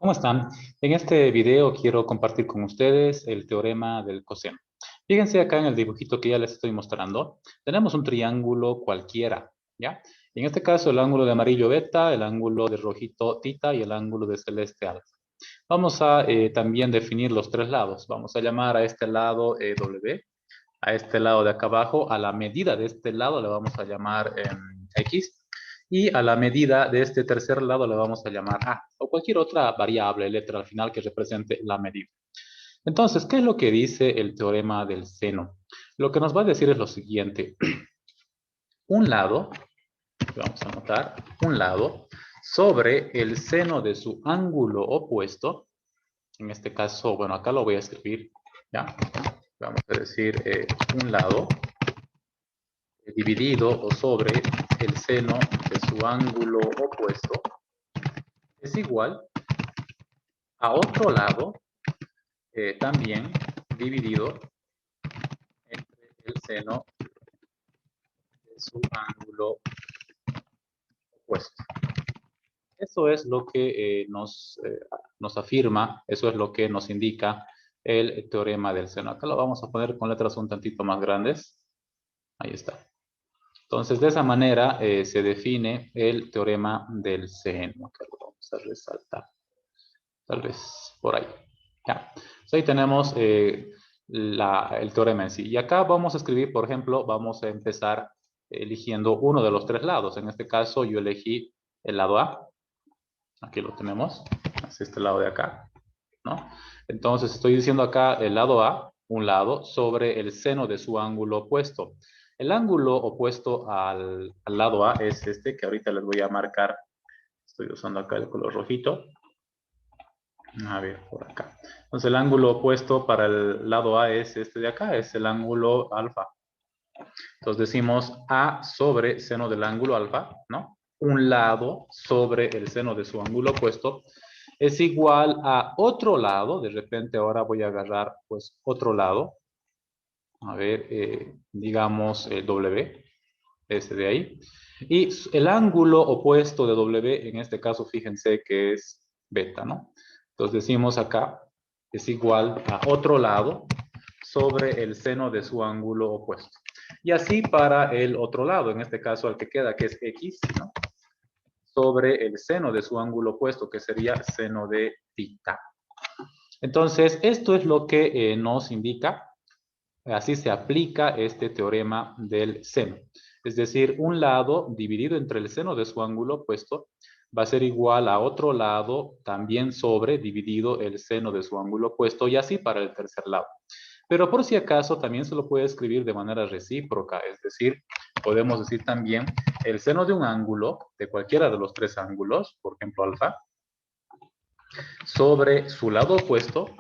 ¿Cómo están? En este video quiero compartir con ustedes el teorema del coseno. Fíjense acá en el dibujito que ya les estoy mostrando. Tenemos un triángulo cualquiera, ¿ya? En este caso el ángulo de amarillo beta, el ángulo de rojito tita y el ángulo de celeste alfa. Vamos a también definir los tres lados. Vamos a llamar a este lado W, a este lado de acá abajo, a la medida de este lado le vamos a llamar X, y a la medida de este tercer lado le vamos a llamar A, o cualquier otra variable, letra al final que represente la medida. Entonces, ¿qué es lo que dice el teorema del seno? Lo que nos va a decir es lo siguiente. Un lado, vamos a anotar, un lado sobre el seno de su ángulo opuesto, en este caso, bueno, acá lo voy a escribir, ¿ya? Vamos a decir un lado dividido o sobre el seno de su ángulo opuesto es igual a otro lado también dividido entre el seno de su ángulo opuesto. Eso es lo que nos afirma, eso es lo que nos indica el teorema del seno. Acá lo vamos a poner con letras un tantito más grandes. Ahí está. Entonces, de esa manera se define el teorema del seno. Acá lo vamos a resaltar. Tal vez por ahí. Ya. Entonces, ahí tenemos el teorema en sí. Y acá vamos a escribir, por ejemplo, vamos a empezar eligiendo uno de los tres lados. En este caso, yo elegí el lado A. Aquí lo tenemos. Es este lado de acá, ¿no? Entonces, estoy diciendo acá el lado A, un lado, sobre el seno de su ángulo opuesto. El ángulo opuesto al lado A es este, que ahorita les voy a marcar. Estoy usando acá el color rojito. A ver, por acá. Entonces el ángulo opuesto para el lado A es este de acá, es el ángulo alfa. Entonces decimos A sobre seno del ángulo alfa, ¿no? Un lado sobre el seno de su ángulo opuesto es igual a otro lado. De repente ahora voy a agarrar pues otro lado. A ver, digamos W, ese de ahí. Y el ángulo opuesto de W, en este caso, fíjense que es beta, ¿no? Entonces decimos acá, es igual a otro lado sobre el seno de su ángulo opuesto. Y así para el otro lado, en este caso el que queda, que es X, ¿no? Sobre el seno de su ángulo opuesto, que sería seno de tita. Entonces, esto es lo que nos indica. Así se aplica este teorema del seno. Es decir, un lado dividido entre el seno de su ángulo opuesto va a ser igual a otro lado también sobre dividido el seno de su ángulo opuesto y así para el tercer lado. Pero por si acaso también se lo puede escribir de manera recíproca, es decir, podemos decir también el seno de un ángulo, de cualquiera de los tres ángulos, por ejemplo alfa, sobre su lado opuesto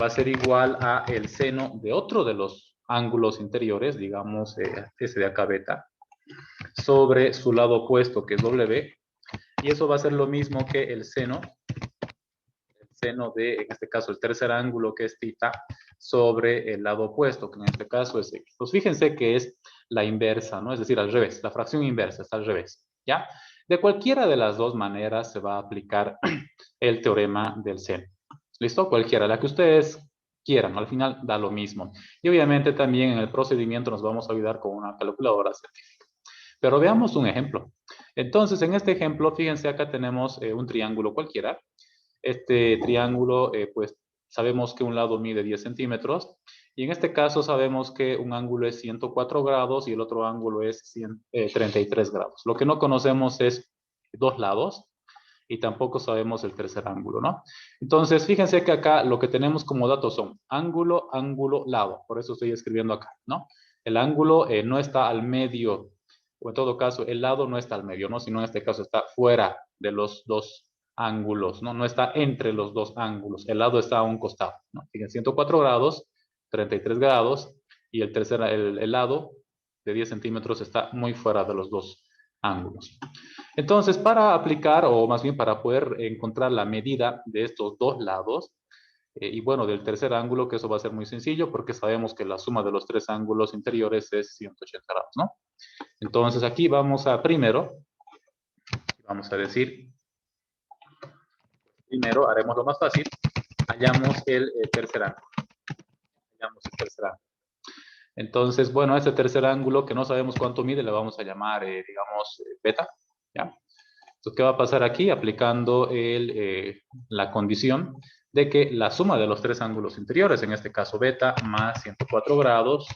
va a ser igual a el seno de otro de los ángulos interiores, digamos ese de acá beta, sobre su lado opuesto que es W, y eso va a ser lo mismo que el seno de, en este caso, el tercer ángulo que es tita, sobre el lado opuesto, que en este caso es X. Pues fíjense que es la inversa, ¿no? Es decir, al revés, la fracción inversa está al revés, ¿ya? De cualquiera de las dos maneras se va a aplicar el teorema del seno. ¿Listo? Cualquiera, la que ustedes quieran, al final da lo mismo. Y obviamente también en el procedimiento nos vamos a ayudar con una calculadora científica. Pero veamos un ejemplo. Entonces, en este ejemplo, fíjense, acá tenemos un triángulo cualquiera. Este triángulo, pues sabemos que un lado mide 10 centímetros y en este caso sabemos que un ángulo es 104 grados y el otro ángulo es 33 grados. Lo que no conocemos es dos lados y tampoco sabemos el tercer ángulo, ¿no? Entonces, fíjense que acá lo que tenemos como datos son ángulo, ángulo, lado. Por eso estoy escribiendo acá, ¿no? El ángulo no está al medio, o en todo caso, el lado no está al medio, ¿no? Sino en este caso está fuera de los dos ángulos, ¿no? No está entre los dos ángulos. El lado está a un costado, ¿no? Fíjense, 104 grados, 33 grados, y el lado de 10 centímetros está muy fuera de los dos ángulos. Entonces, para aplicar, o más bien para poder encontrar la medida de estos dos lados, y bueno, del tercer ángulo, que eso va a ser muy sencillo, porque sabemos que la suma de los tres ángulos interiores es 180 grados, ¿no? Entonces, aquí vamos a primero, vamos a decir primero haremos lo más fácil. Hallamos el tercer ángulo. Hallamos el tercer ángulo. Entonces, bueno, este tercer ángulo que no sabemos cuánto mide, le vamos a llamar, digamos, beta. ¿Ya? Entonces, ¿qué va a pasar aquí? Aplicando la condición de que la suma de los tres ángulos interiores, en este caso beta, más 104 grados,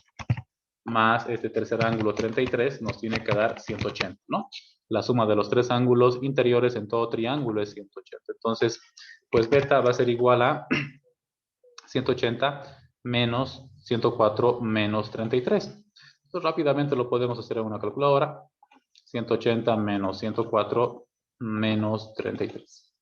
más este tercer ángulo 33, nos tiene que dar 180, ¿no? La suma de los tres ángulos interiores en todo triángulo es 180. Entonces, pues beta va a ser igual a 180 menos 104 menos 33. Entonces, rápidamente lo podemos hacer en una calculadora. 180 menos 104 menos 33.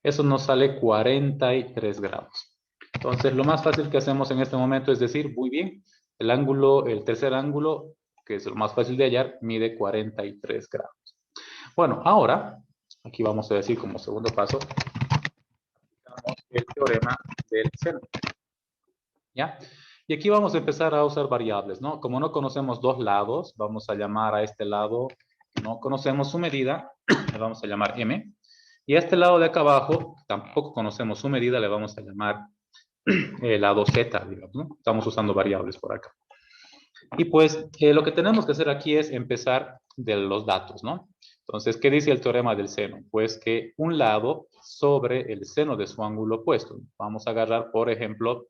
Eso nos sale 43 grados. Entonces, lo más fácil que hacemos en este momento es decir, muy bien, el ángulo, el tercer ángulo, que es lo más fácil de hallar, mide 43 grados. Bueno, ahora, aquí vamos a decir como segundo paso, aplicamos el teorema del seno. ¿Ya? Y aquí vamos a empezar a usar variables, ¿no? Como no conocemos dos lados, vamos a llamar a este lado, no conocemos su medida, le vamos a llamar M. Y a este lado de acá abajo, tampoco conocemos su medida, le vamos a llamar el lado Z, digamos, ¿no? Estamos usando variables por acá. Y pues lo que tenemos que hacer aquí es empezar de los datos, ¿no? Entonces, ¿qué dice el teorema del seno? Pues que un lado sobre el seno de su ángulo opuesto. Vamos a agarrar, por ejemplo,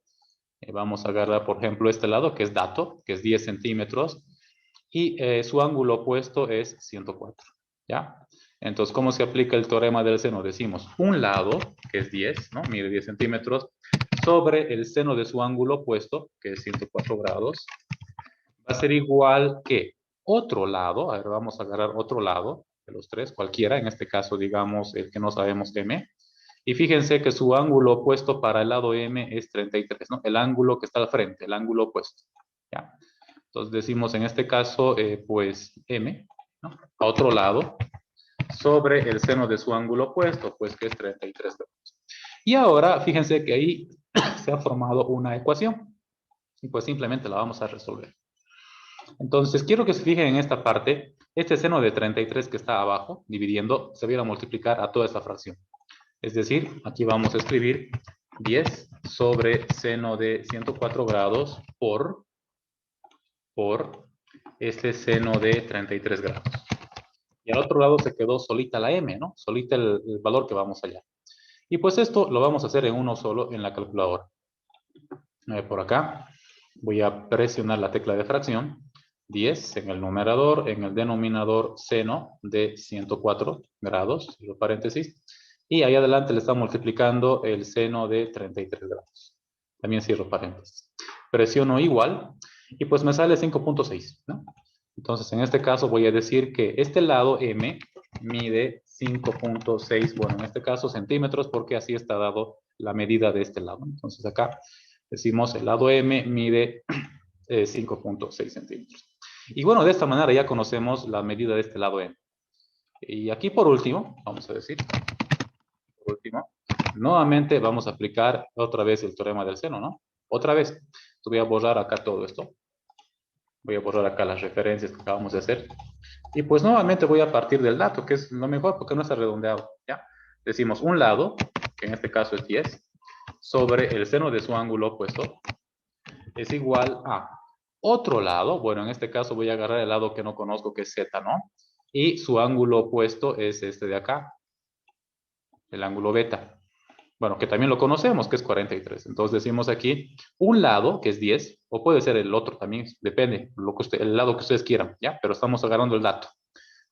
este lado, que es dato, que es 10 centímetros, y su ángulo opuesto es 104, ¿ya? Entonces, ¿cómo se aplica el teorema del seno? Decimos, un lado, que es 10, ¿no? Mide 10 centímetros, sobre el seno de su ángulo opuesto, que es 104 grados, va a ser igual que otro lado, a ver, vamos a agarrar otro lado de los tres, cualquiera, en este caso, digamos, el que no sabemos, M, y fíjense que su ángulo opuesto para el lado M es 33, ¿no? El ángulo que está al frente, el ángulo opuesto, ¿ya? Entonces decimos en este caso, pues, M, ¿no? A otro lado, sobre el seno de su ángulo opuesto, pues que es 33 grados. Y ahora, fíjense que ahí se ha formado una ecuación, y pues simplemente la vamos a resolver. Entonces, quiero que se fijen en esta parte, este seno de 33 que está abajo, dividiendo, se viene a multiplicar a toda esta fracción. Es decir, aquí vamos a escribir 10 sobre seno de 104 grados por este seno de 33 grados. Y al otro lado se quedó solita la m, ¿no? Solita el valor que vamos a hallar. Y pues esto lo vamos a hacer en uno solo en la calculadora. Por acá voy a presionar la tecla de fracción. 10 en el numerador, en el denominador seno de 104 grados, cierro paréntesis. Y ahí adelante le está multiplicando el seno de 33 grados. También cierro paréntesis. Presiono igual y pues me sale 5.6, ¿no? Entonces en este caso voy a decir que este lado M mide 5.6, bueno, en este caso centímetros, porque así está dado la medida de este lado. Entonces acá decimos el lado M mide 5.6 centímetros. Y bueno, de esta manera ya conocemos la medida de este lado M. Y aquí por último, vamos a decir, por último, nuevamente vamos a aplicar otra vez el teorema del seno, ¿no? Otra vez. Voy a borrar acá todo esto. Voy a borrar acá las referencias que acabamos de hacer. Y pues nuevamente voy a partir del dato, que es lo mejor porque no está redondeado, ¿ya? Decimos un lado, que en este caso es 10, sobre el seno de su ángulo opuesto, es igual a otro lado, bueno, en este caso voy a agarrar el lado que no conozco, que es Z, ¿no? Y su ángulo opuesto es este de acá, el ángulo beta. Bueno, que también lo conocemos, que es 43. Entonces decimos aquí un lado, que es 10, o puede ser el otro también, depende, el lado que ustedes quieran, ¿ya? Pero estamos agarrando el dato.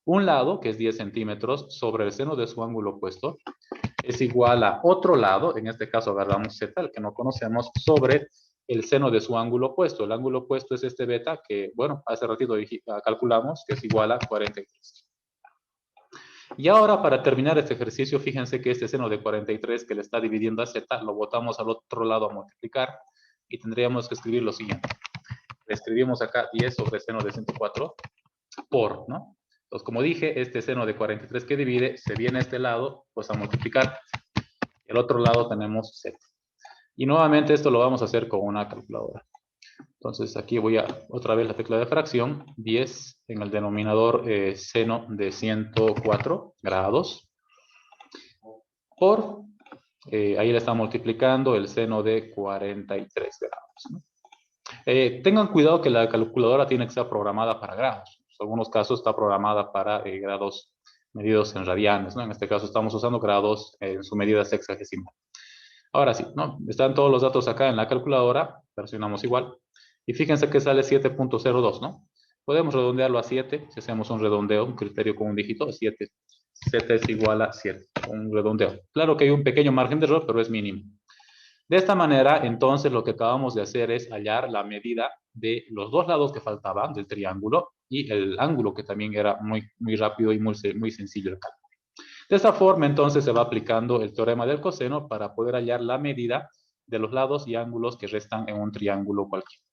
Un lado, que es 10 centímetros, sobre el seno de su ángulo opuesto, es igual a otro lado, en este caso agarramos Z, el que no conocemos, sobre el seno de su ángulo opuesto. El ángulo opuesto es este beta, que, bueno, hace ratito calculamos, que es igual a 43. Y ahora, para terminar este ejercicio, fíjense que este seno de 43 que le está dividiendo a Z, lo botamos al otro lado a multiplicar, y tendríamos que escribir lo siguiente. Le escribimos acá 10 sobre seno de 104 por, ¿no? Entonces, como dije, este seno de 43 que divide, se viene a este lado, pues a multiplicar. El otro lado tenemos Z. Y nuevamente esto lo vamos a hacer con una calculadora. Entonces aquí voy a, otra vez la tecla de fracción, 10 en el denominador seno de 104 grados, por Ahí le está multiplicando el seno de 43 grados, ¿no? Tengan cuidado que la calculadora tiene que estar programada para grados. En algunos casos está programada para grados medidos en radianes, ¿no? En este caso estamos usando grados en su medida sexagesimal. Ahora sí, ¿no? Están todos los datos acá en la calculadora, presionamos igual. Y fíjense que sale 7.02, ¿no? Podemos redondearlo a 7, si hacemos un redondeo, un criterio con un dígito, 7. 7 es igual a 7, un redondeo. Claro que hay un pequeño margen de error, pero es mínimo. De esta manera, entonces, lo que acabamos de hacer es hallar la medida de los dos lados que faltaban del triángulo y el ángulo, que también era muy rápido y muy sencillo el cálculo. De esta forma, entonces, se va aplicando el teorema del coseno para poder hallar la medida de los lados y ángulos que restan en un triángulo cualquiera.